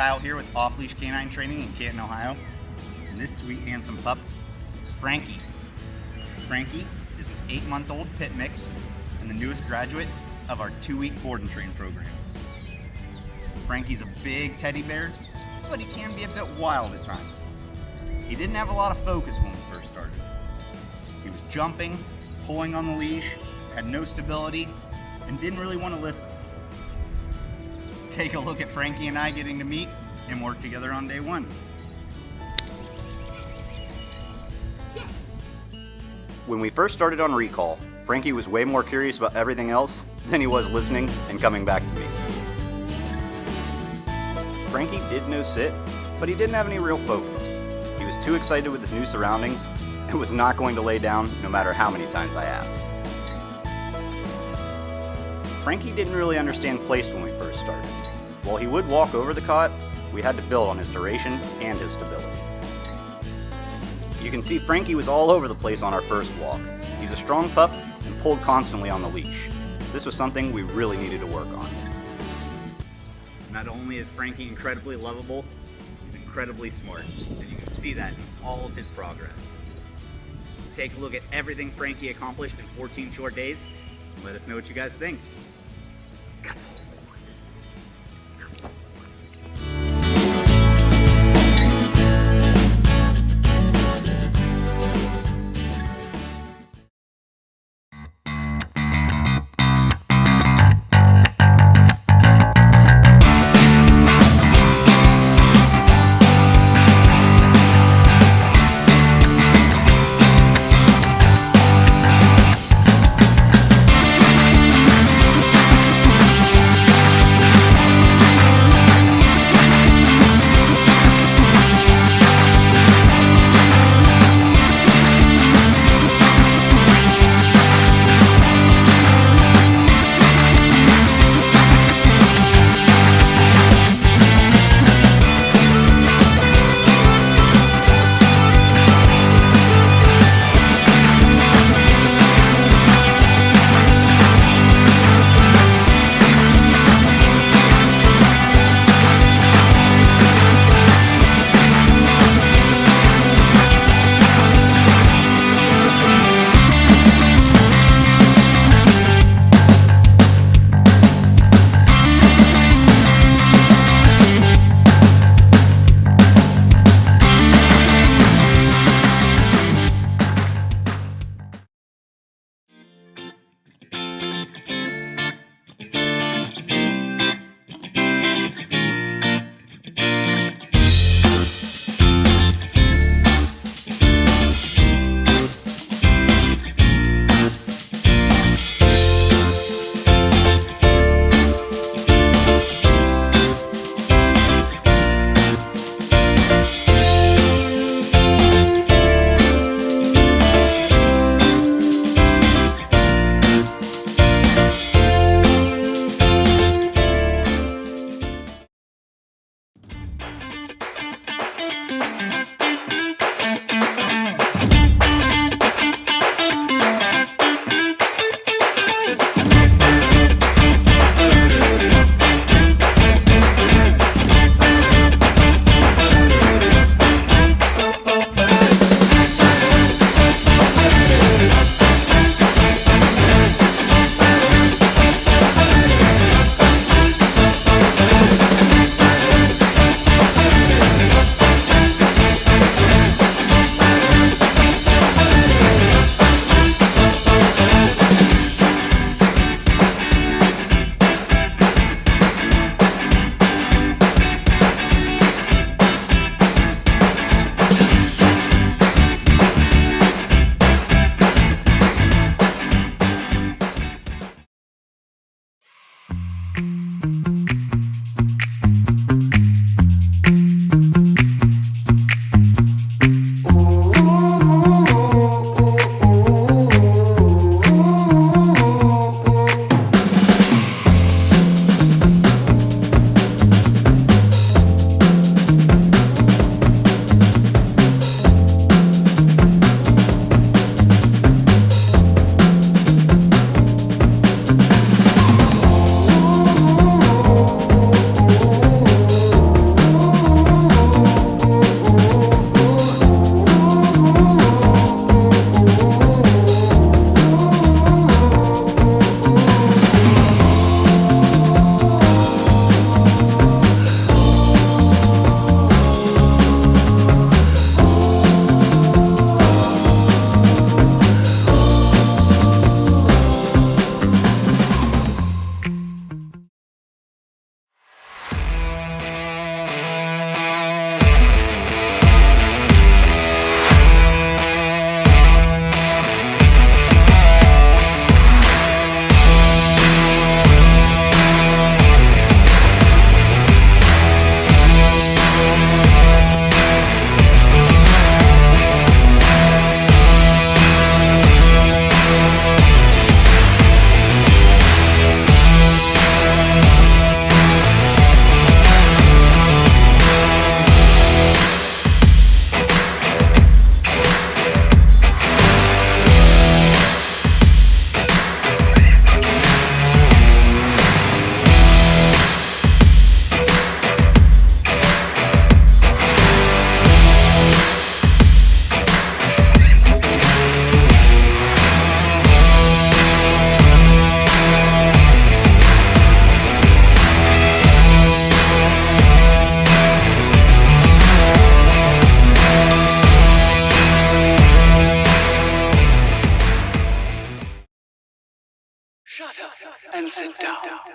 Kyle here with Off Leash K9 Training in Canton, Ohio. And this sweet handsome pup is Frankie. Frankie is an 8-month-old pit mix and the newest graduate of our 2-week board and train program. Frankie's a big teddy bear, but he can be a bit wild at times. He didn't have a lot of focus when we first started. He was jumping, pulling on the leash, had no stability, and didn't really want to listen. Take a look at Frankie and I getting to meet and work together on day 1. Yes! When we first started on recall, Frankie was way more curious about everything else than he was listening and coming back to me. Frankie did know sit, but he didn't have any real focus. He was too excited with his new surroundings and was not going to lay down no matter how many times I asked. Frankie didn't really understand place when we first started. While he would walk over the cot, we had to build on his duration and his stability. You can see Frankie was all over the place on our first walk. He's a strong pup and pulled constantly on the leash. This was something we really needed to work on. Not only is Frankie incredibly lovable, he's incredibly smart, and you can see that in all of his progress. Take a look at everything Frankie accomplished in 14 short days, and let us know what you guys think. sit down.